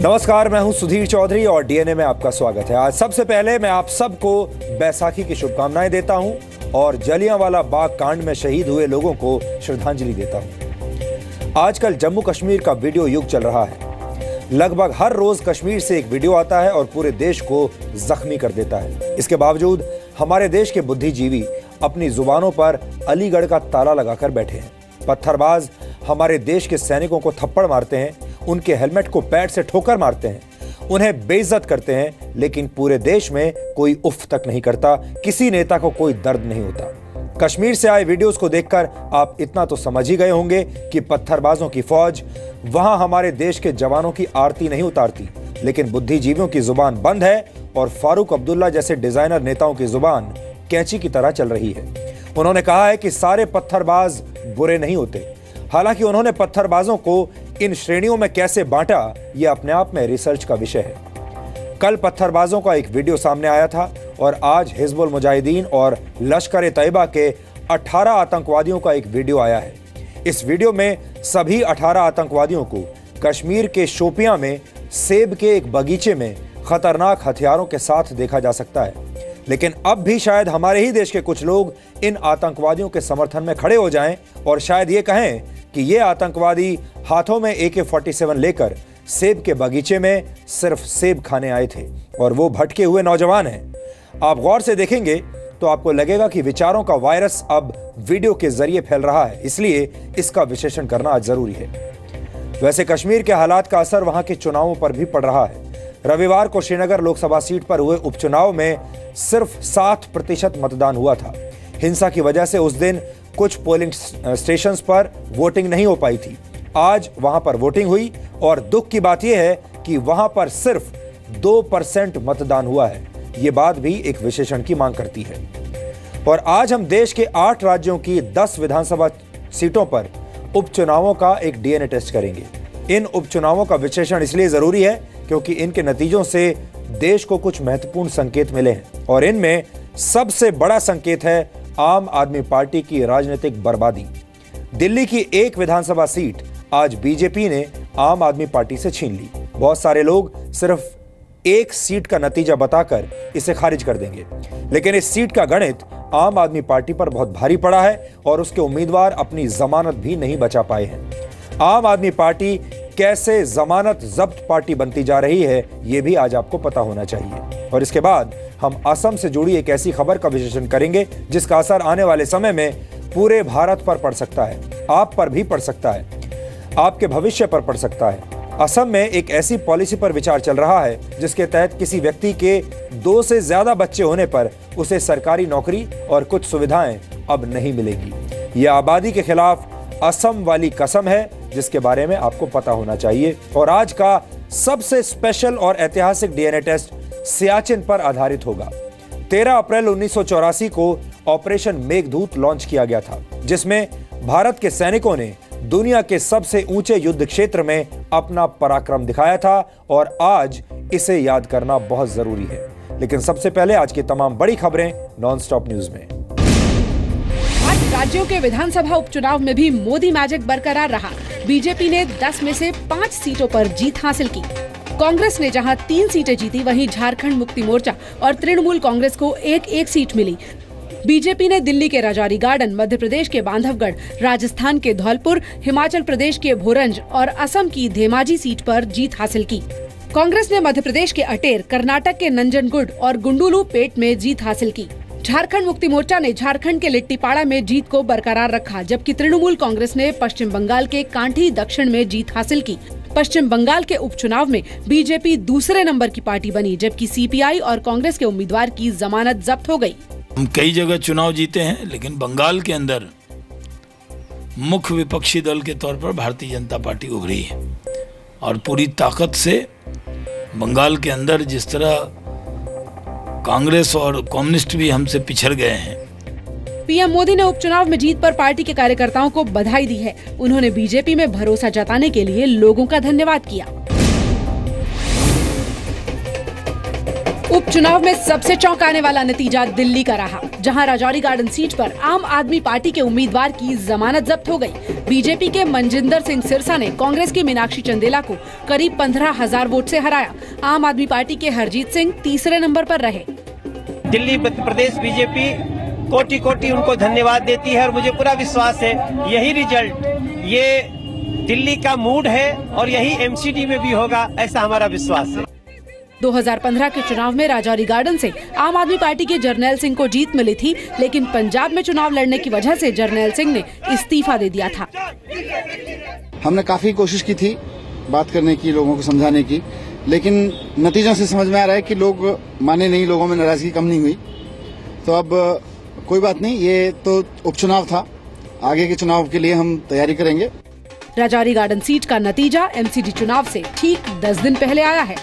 नमस्कार, मैं हूं सुधीर चौधरी और डीएनए में आपका स्वागत है। आज सबसे पहले मैं आप सबको बैसाखी की शुभकामनाएं देता हूं और जलियांवाला बाग कांड में शहीद हुए लोगों को श्रद्धांजलि देता हूं। आजकल जम्मू कश्मीर का वीडियो युग चल रहा है। लगभग हर रोज कश्मीर से एक वीडियो आता है और पूरे देश को जख्मी कर देता है। इसके बावजूद हमारे देश के बुद्धिजीवी अपनी जुबानों पर अलीगढ़ का ताला लगाकर बैठे हैं। पत्थरबाज हमारे देश के सैनिकों को थप्पड़ मारते हैं, उनके हेलमेट को पैड से ठोकर मारते हैं, उन्हें बेइज्जत करते हैं, लेकिन पूरे देश में कोई उफ तक नहीं करता। किसी नेता को कोई दर्द नहीं होता। कश्मीर से आए वीडियोस को देखकर आप इतना तो समझ ही गए होंगे कि पत्थरबाजों की फौज वहां हमारे देश के जवानों की आरती नहीं उतारती, लेकिन बुद्धिजीवियों की जुबान बंद है और फारूक अब्दुल्ला जैसे डिजाइनर नेताओं की जुबान कैंची की तरह चल रही है। उन्होंने कहा है कि सारे पत्थरबाज बुरे नहीं होते। हालांकि उन्होंने पत्थरबाजों को इन श्रेणियों में कैसे बांटा, यह अपने आप में रिसर्च का विषय है। कल पत्थरबाजों का एक वीडियो सामने आया था और आज हिजबुल मुजाहिदीन और लश्कर ए तैयबा के 18 आतंकवादियों का एक वीडियो आया है। इस वीडियो में सभी 18 आतंकवादियों को कश्मीर के शोपियां में सेब के एक बगीचे में खतरनाक हथियारों के साथ देखा जा सकता है। लेकिन अब भी शायद हमारे ही देश के कुछ लोग इन आतंकवादियों के समर्थन में खड़े हो जाएं और शायद ये कहें कि ये आतंकवादी हाथों में AK-47 लेकर सेब के बगीचे में सिर्फ सेब खाने आए थे और वो भटके हुए नौजवान हैं। आप गौर से देखेंगे तो आपको लगेगा कि विचारों का वायरस अब वीडियो के जरिए फैल रहा है, इसलिए इसका विश्लेषण करना आज जरूरी है। वैसे कश्मीर के हालात का असर वहां के चुनावों पर भी पड़ रहा है। रविवार को श्रीनगर लोकसभा सीट पर हुए उपचुनाव में सिर्फ 7% मतदान हुआ था। हिंसा की वजह से उस दिन कुछ पोलिंग स्टेशंस पर वोटिंग नहीं हो पाई थी। आज वहां पर वोटिंग हुई और दुख की बात यह है कि वहां पर सिर्फ 2% मतदान हुआ है। यह बात भी एक विश्लेषण की मांग करती है। और आज हम देश के 8 राज्यों की 10 विधानसभा सीटों पर उपचुनावों का एक डीएनए टेस्ट करेंगे। इन उपचुनावों का विश्लेषण इसलिए जरूरी है क्योंकि इनके नतीजों से देश को कुछ महत्वपूर्ण संकेत मिले हैं और इनमें सबसे बड़ा संकेत है आम आदमी पार्टी की राजनीतिक बर्बादी। दिल्ली की एक विधानसभा सीट आज बीजेपी ने आम आदमी पार्टी से छीन ली। बहुत सारे लोग सिर्फ एक सीट का नतीजा बताकर इसे खारिज कर देंगे, लेकिन इस सीट का गणित आम आदमी पार्टी पर बहुत भारी पड़ा है और उसके उम्मीदवार अपनी जमानत भी नहीं बचा पाए हैं। आम आदमी पार्टी कैसे जमानत जब्त पार्टी बनती जा रही है, यह भी आज आपको पता होना चाहिए। और इसके बाद हम असम से जुड़ी एक ऐसी खबर का विश्लेषण करेंगे जिसका असर आने वाले समय में पूरे भारत पर पड़ सकता है, आप पर भी पड़ सकता है, आपके भविष्य पर पड़ सकता है। असम में एक ऐसी पॉलिसी पर विचार चल रहा है जिसके तहत किसी व्यक्ति के 2 से ज्यादा बच्चे होने पर उसे सरकारी नौकरी और कुछ सुविधाएं अब नहीं मिलेगी। यह आबादी के खिलाफ असम वाली कसम है जिसके बारे में आपको पता होना चाहिए। और आज का सबसे स्पेशल और ऐतिहासिक डीएनए टेस्ट सियाचिन पर आधारित होगा। 13 अप्रैल 1984 को ऑपरेशन मेघदूत लॉन्च किया गया था, जिसमें भारत के सैनिकों ने दुनिया के सबसे ऊंचे युद्ध क्षेत्र में अपना पराक्रम दिखाया था और आज इसे याद करना बहुत जरूरी है। लेकिन सबसे पहले आज की तमाम बड़ी खबरें नॉनस्टॉप न्यूज में। राज्यों के विधानसभा उपचुनाव में भी मोदी मैजिक बरकरार रहा। बीजेपी ने 10 में से 5 सीटों पर जीत हासिल की। कांग्रेस ने जहां 3 सीटें जीती, वहीं झारखंड मुक्ति मोर्चा और तृणमूल कांग्रेस को एक सीट मिली। बीजेपी ने दिल्ली के रजौरी गार्डन, मध्य प्रदेश के बांधवगढ़, राजस्थान के धौलपुर, हिमाचल प्रदेश के भोरंज और असम की धेमाजी सीट पर जीत हासिल की। कांग्रेस ने मध्य प्रदेश के अटेर, कर्नाटक के नंजनगुड और गुंडुलू पेट में जीत हासिल की। झारखंड मुक्ति मोर्चा ने झारखंड के लिट्टीपाड़ा में जीत को बरकरार रखा, जबकि तृणमूल कांग्रेस ने पश्चिम बंगाल के कांठी दक्षिण में जीत हासिल की। पश्चिम बंगाल के उपचुनाव में बीजेपी दूसरे नंबर की पार्टी बनी, जबकि सीपीआई और कांग्रेस के उम्मीदवार की जमानत जब्त हो गई। हम कई जगह चुनाव जीते हैं, लेकिन बंगाल के अंदर मुख्य विपक्षी दल के तौर पर भारतीय जनता पार्टी उभरी है और पूरी ताकत से बंगाल के अंदर जिस तरह कांग्रेस और कम्युनिस्ट भी हमसे पिछड़ गए हैं। पीएम मोदी ने उपचुनाव में जीत पर पार्टी के कार्यकर्ताओं को बधाई दी है। उन्होंने बीजेपी में भरोसा जताने के लिए लोगों का धन्यवाद किया। उपचुनाव में सबसे चौंकाने वाला नतीजा दिल्ली का रहा। जहां राजौरी गार्डन सीट पर आम आदमी पार्टी के उम्मीदवार की जमानत जब्त हो गई। बीजेपी के मनजिंदर सिंह सिरसा ने कांग्रेस की मीनाक्षी चंदेला को करीब 15,000 वोट से हराया। आम आदमी पार्टी के हरजीत सिंह तीसरे नंबर पर रहे। दिल्ली प्रदेश बीजेपी कोटि कोटि उनको धन्यवाद देती है और मुझे पूरा विश्वास है यही रिजल्ट, ये दिल्ली का मूड है और यही एमसीडी में भी होगा, ऐसा हमारा विश्वास है। 2015 के चुनाव में राजौरी गार्डन से आम आदमी पार्टी के जरनैल सिंह को जीत मिली थी, लेकिन पंजाब में चुनाव लड़ने की वजह से जरनैल सिंह ने इस्तीफा दे दिया था। हमने काफी कोशिश की थी बात करने की, लोगों को समझाने की, लेकिन नतीजों से समझ में आ रहा है कि लोग माने नहीं, लोगों में नाराजगी कम नहीं हुई। तो अब कोई बात नहीं, ये तो उपचुनाव था, आगे के चुनाव के लिए हम तैयारी करेंगे। राजौरी गार्डन सीट का नतीजा एमसीडी चुनाव से ठीक 10 दिन पहले आया है।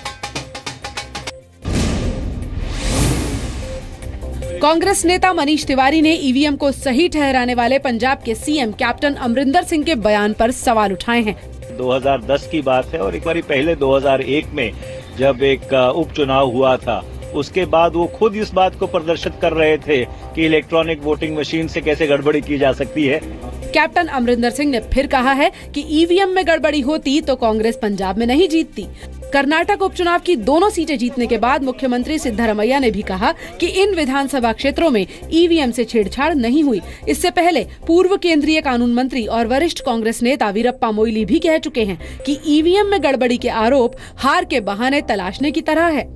कांग्रेस नेता मनीष तिवारी ने ईवीएम को सही ठहराने वाले पंजाब के सीएम कैप्टन अमरिंदर सिंह के बयान पर सवाल उठाए हैं। 2010 की बात है और एक बार पहले 2001 में जब एक उपचुनाव हुआ था, उसके बाद वो खुद इस बात को प्रदर्शित कर रहे थे कि इलेक्ट्रॉनिक वोटिंग मशीन से कैसे गड़बड़ी की जा सकती है। कैप्टन अमरिंदर सिंह ने फिर कहा है कि ईवीएम में गड़बड़ी होती तो कांग्रेस पंजाब में नहीं जीतती। कर्नाटक उपचुनाव की दोनों सीटें जीतने के बाद मुख्यमंत्री सिद्धरमैया ने भी कहा कि इन विधानसभा क्षेत्रों में ईवीएम से छेड़छाड़ नहीं हुई। इससे पहले पूर्व केंद्रीय कानून मंत्री और वरिष्ठ कांग्रेस नेता वीरप्पा मोइली भी कह चुके हैं कि ईवीएम में गड़बड़ी के आरोप हार के बहाने तलाशने की तरह है।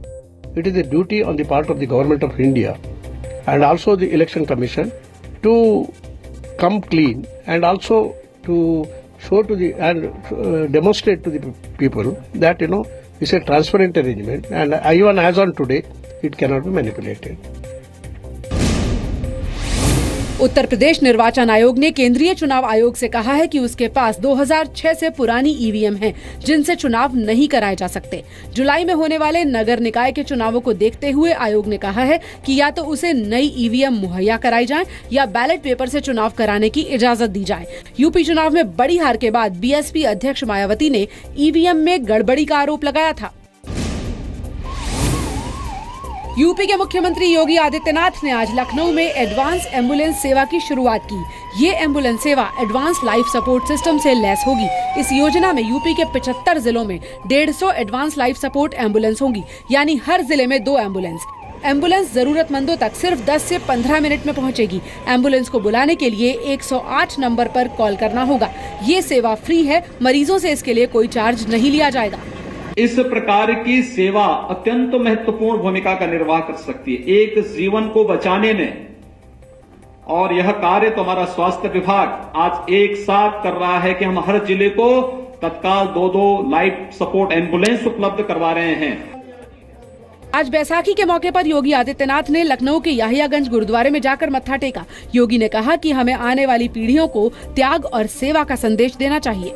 It is a duty on the part of the government of India and also the election commission to come clean and also to show to the and demonstrate to the people that it's a transparent arrangement and even as on today it cannot be manipulated. Uttar Pradesh निर्वाचन आयोग ने केंद्रीय चुनाव आयोग से कहा है कि उसके पास 2006 से पुरानी ईवीएम हैं, जिनसे चुनाव नहीं कराए जा सकते। जुलाई में होने वाले नगर निकाय के चुनावों को देखते हुए आयोग ने कहा है कि या तो उसे नई ईवीएम मुहैया कराई जाए या बैलेट पेपर से चुनाव कराने की इजाजत दी जाए। यूपी चुनाव में बड़ी हार के बाद बीएसपी अध्यक्ष मायावती ने ईवीएम में गड़बड़ी का आरोप लगाया था। यूपी के मुख्यमंत्री योगी आदित्यनाथ ने आज लखनऊ में एडवांस एम्बुलेंस सेवा की शुरुआत की। ये एम्बुलेंस सेवा एडवांस लाइफ सपोर्ट सिस्टम से लैस होगी। इस योजना में यूपी के 75 जिलों में 150 एडवांस लाइफ सपोर्ट एम्बुलेंस होंगी, यानी हर जिले में 2 एम्बुलेंस। एम्बुलेंस जरूरतमंदों तक सिर्फ 10 से 15 मिनट में पहुंचेगी। एम्बुलेंस को बुलाने के लिए 108 नंबर पर कॉल करना होगा। ये सेवा फ्री है, मरीजों से इसके लिए कोई चार्ज नहीं लिया जाएगा। इस प्रकार की सेवा अत्यंत महत्वपूर्ण भूमिका का निर्वाह कर सकती है एक जीवन को बचाने में, और यह कार्य तो हमारा स्वास्थ्य विभाग आज एक साथ कर रहा है कि हम हर जिले को तत्काल 2-2 लाइफ सपोर्ट एम्बुलेंस उपलब्ध करवा रहे हैं। आज बैसाखी के मौके पर योगी आदित्यनाथ ने लखनऊ के याहियागंज गुरुद्वारे में जाकर मत्था टेका। योगी ने कहा कि हमें आने वाली पीढ़ियों को त्याग और सेवा का संदेश देना चाहिए।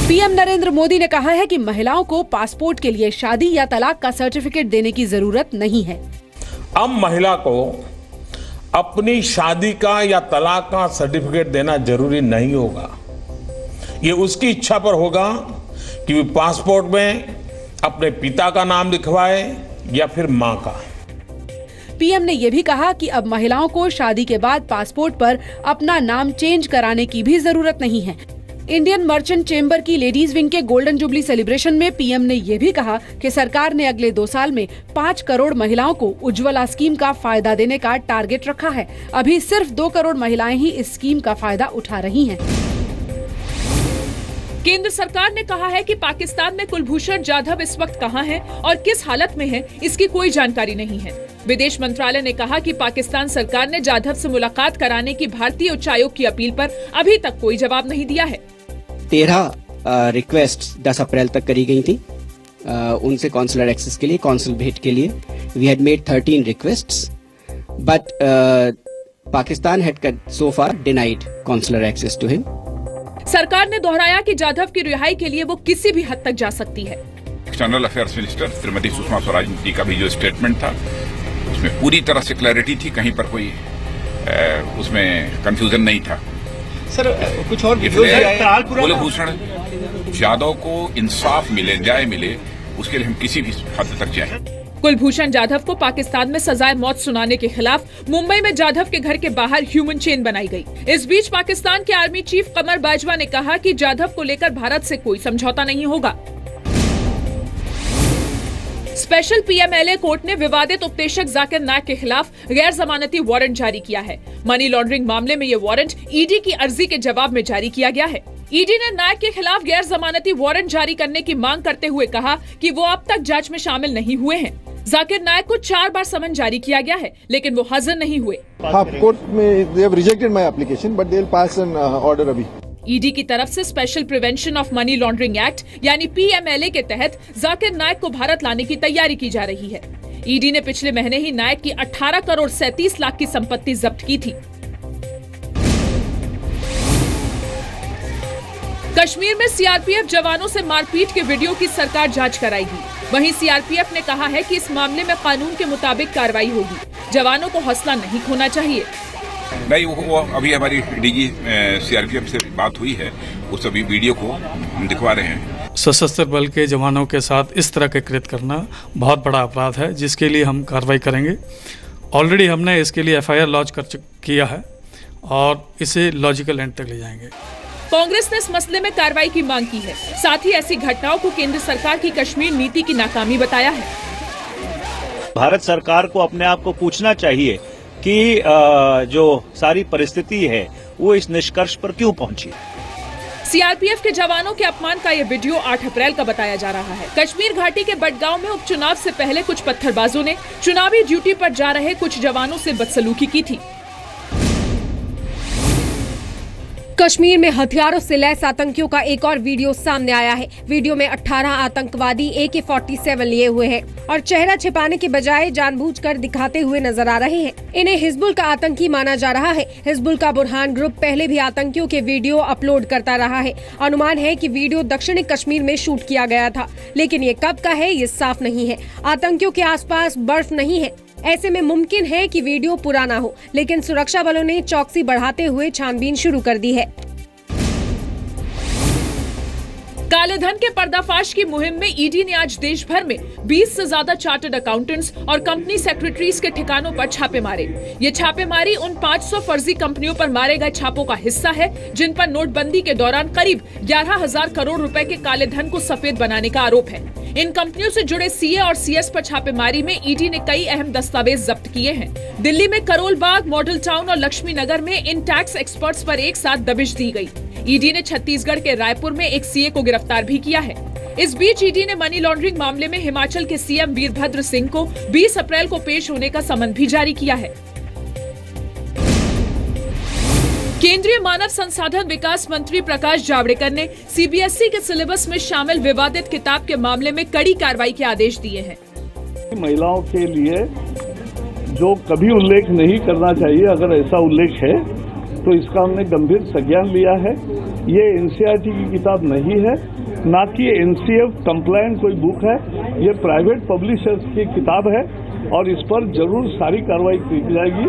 पीएम नरेंद्र मोदी ने कहा है कि महिलाओं को पासपोर्ट के लिए शादी या तलाक का सर्टिफिकेट देने की जरूरत नहीं है। अब महिला को अपनी शादी का या तलाक का सर्टिफिकेट देना जरूरी नहीं होगा। ये उसकी इच्छा पर होगा कि वो पासपोर्ट में अपने पिता का नाम लिखवाए या फिर मां का। पीएम ने यह भी कहा कि अब महिलाओं को शादी के बाद पासपोर्ट पर अपना नाम चेंज कराने की भी जरूरत नहीं है। इंडियन मर्चेंट चेंबर की लेडीज विंग के गोल्डन जुबली सेलिब्रेशन में पीएम ने यह भी कहा कि सरकार ने अगले 2 साल में 5 करोड़ महिलाओं को उज्ज्वला स्कीम का फायदा देने का टारगेट रखा है। अभी सिर्फ 2 करोड़ महिलाएं ही इस स्कीम का फायदा उठा रही हैं। केंद्र सरकार ने कहा है कि पाकिस्तान में कुलभूषण जाधव इस वक्त कहां है और किस हालत में है, इसकी कोई जानकारी नहीं है। विदेश मंत्रालय ने कहा कि पाकिस्तान सरकार ने जाधव से मुलाकात कराने की भारतीय उच्चायोग की अपील पर अभी तक कोई जवाब नहीं दिया है। 13 रिक्वेस्ट 10 अप्रैल तक करी गई थी उनसे कॉन्सुलर एक्सेस के लिए, कॉन्सुल भेंट के लिए। We had made 13 requests but Pakistan had so far denied consular access to him. सरकार ने दोहराया कि जाधव की रिहाई के लिए वो किसी भी हद तक जा सकती है। External affairs minister Shrimati Sushma Swaraj ji का भी जो स्टेटमेंट था उसमें पूरी तरह से क्लैरिटी थी, कहीं पर कोई उसमें कंफ्यूजन नहीं था। सर कुछ और कुलभूषण जाधव को इंसाफ मिले, न्याय मिले, उसके लिए हम किसी भी हद तक जाए। कुलभूषण जाधव को पाकिस्तान में सजाए मौत सुनाने के खिलाफ मुंबई में जाधव के घर के बाहर ह्यूमन चेन बनाई गई। इस बीच पाकिस्तान के आर्मी चीफ कमर बाजवा ने कहा कि जाधव को लेकर भारत से कोई समझौता नहीं होगा। स्पेशल पीएमएलए कोर्ट ने विवादित उपदेशक जाकिर नायक के खिलाफ गैर जमानती वारंट जारी किया है। मनी लॉन्ड्रिंग मामले में ये वारंट ईडी की अर्जी के जवाब में जारी किया गया है। ईडी ने नायक के खिलाफ गैर जमानती वारंट जारी करने की मांग करते हुए कहा कि वो अब तक जांच में शामिल नहीं हुए हैं। जाकिर नायक को 4 बार समन जारी किया गया है, लेकिन वो हाजिर नहीं हुए। कोर्ट में they have rejected my application but they will pass an order अभी। ईडी की तरफ से special prevention of money laundering act यानी पीएमएलए के तहत जाकिर नायक को भारत लाने की तैयारी की जा रही है। ईडी ने पिछले महीने ही नायक की 18 करोड़ 37 लाख की संपत्ति जब्त की थी। कश्मीर में सीआरपीएफ जवानों से मारपीट के वीडियो की सरकार जांच कराएगी। वहीं सीआरपीएफ ने कहा है कि इस मामले में कानून के मुताबिक कार्रवाई होगी। जवानों को हौसला नहीं खोना चाहिए। नहीं, वो अभी हमारी डीजी सीआरपीएफ से बात हुई है, उस अभी वीडियो को हम दिखवा रहे हैं। सशस्त्र बल के जवानों के साथ इस तरह के कृत्य करना बहुत बड़ा अपराध है, जिसके लिए हम कार्रवाई करेंगे। ऑलरेडी हमने इसके लिए एफआईआर लॉन्च किया है और इसे लॉजिकल एंड तक ले जाएंगे। कांग्रेस ने इस मसले में कार्रवाई की मांग की है। साथ ही ऐसी घटनाओं को केंद्र सरकार की कश्मीर नीति की नाकामी बताया है। भारत सरकार को अपने आप को पूछना चाहिए कि जो सारी परिस्थिति है वो इस निष्कर्ष पर क्यों पहुंची। सीआरपीएफ के जवानों के अपमान का ये वीडियो 8 अप्रैल का बताया जा रहा है। कश्मीर घाटी के बडगांव में उपचुनाव से पहले कुछ पत्थरबाजों ने चुनावी ड्यूटी पर जा रहे कुछ जवानों से बदसलूकी की थी। कश्मीर में हथियारों से लैस आतंकियों का एक और वीडियो सामने आया है। वीडियो में 18 आतंकवादी AK-47 लिए हुए हैं और चेहरा छिपाने के बजाय जानबूझकर दिखाते हुए नजर आ रहे हैं। इन्हें हिजबुल का आतंकी माना जा रहा है। हिजबुल का बुरहान ग्रुप पहले भी आतंकियों के वीडियो अपलोड करता रहा है। अनुमान है कि वीडियो दक्षिणी कश्मीर में शूट किया गया था, लेकिन ये कब का है ये साफ नहीं है। आतंकियों के आसपास बर्फ नहीं है, ऐसे में मुमकिन है कि वीडियो पुराना हो, लेकिन सुरक्षा बलों ने चौकसी बढ़ाते हुए छानबीन शुरू कर दी है। काले धन के पर्दाफाश की मुहिम में ईडी ने आज देश भर में 20 से ज्यादा चार्टर्ड अकाउंटेंट्स और कंपनी सेक्रेटरीज के ठिकानों पर छापे मारे। ये छापेमारी उन 500 फर्जी कंपनियों पर मारे गए छापों का हिस्सा है, जिन पर नोटबंदी के दौरान करीब 11,000 करोड़ रुपए के काले धन को सफेद बनाने का आरोप है। इन कंपनियों से जुड़े सीए और सीएस पर छापेमारी में ईडी ने कई अहम दस्तावेज जब्त किए हैं। दिल्ली में करोल बाग, मॉडल टाउन और लक्ष्मी नगर में इन टैक्स एक्सपर्ट्स पर एक साथ दबिश दी गई। ईडी ने छत्तीसगढ़ के रायपुर में एक सीए को गिरफ्तार भी किया है। इस बीच ईडी ने मनी लॉन्ड्रिंग मामले में हिमाचल के सीएम वीरभद्र सिंह को 20 अप्रैल को पेश होने का समन भी जारी किया है। केंद्रीय मानव संसाधन विकास मंत्री प्रकाश जावड़ेकर ने सीबीएसई के सिलेबस में शामिल विवादित किताब के मामले में कड़ी कार्रवाई के आदेश दिए हैं। महिलाओं के लिए जो कभी उल्लेख नहीं करना चाहिए, अगर ऐसा उल्लेख है तो इसका हमने गंभीर संज्ञान लिया है। ये एनसीईआरटी की किताब नहीं है, ना कि एनसीएफ कंप्लायंट कोई बुक है। ये प्राइवेट पब्लिशर्स की किताब है और इस पर जरूर सारी कार्रवाई की जाएगी।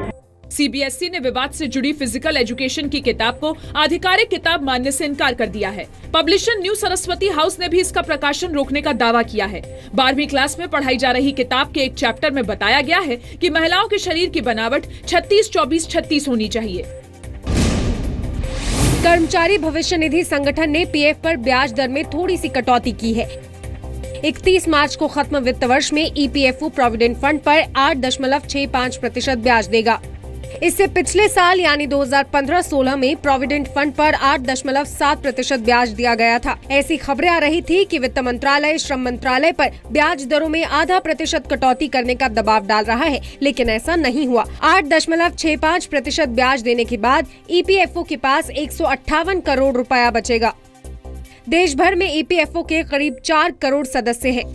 सीबीएसई ने विवाद से जुड़ी फिजिकल एजुकेशन की किताब को आधिकारिक किताब मानने से इनकार कर दिया है। पब्लिशर न्यू सरस्वती हाउस ने भी इसका प्रकाशन रोकने का दावा किया है। 12वीं क्लास में पढ़ाई जा रही किताब के एक चैप्टर में बताया गया है कि महिलाओं के शरीर की बनावट 36-24-36 होनी चाहिए। कर्मचारी भविष्य निधि संगठन ने पीएफ पर ब्याज दर में थोड़ी सी कटौती की है। 31 मार्च को खत्म वित्त वर्ष में ईपीएफओ प्रोविडेंट फंड पर 8.65% ब्याज देगा। इससे पिछले साल यानी 2015-16 में प्रोविडेंट फंड पर 8.7% ब्याज दिया गया था। ऐसी खबरें आ रही थी कि वित्त मंत्रालय श्रम मंत्रालय पर ब्याज दरों में 0.5% कटौती करने का दबाव डाल रहा है, लेकिन ऐसा नहीं हुआ। 8.65% ब्याज देने के बाद ईपीएफओ के पास 158 करोड़ रुपया बचेगा। देश भर में ईपीएफओ के करीब 4 करोड़ सदस्य हैं।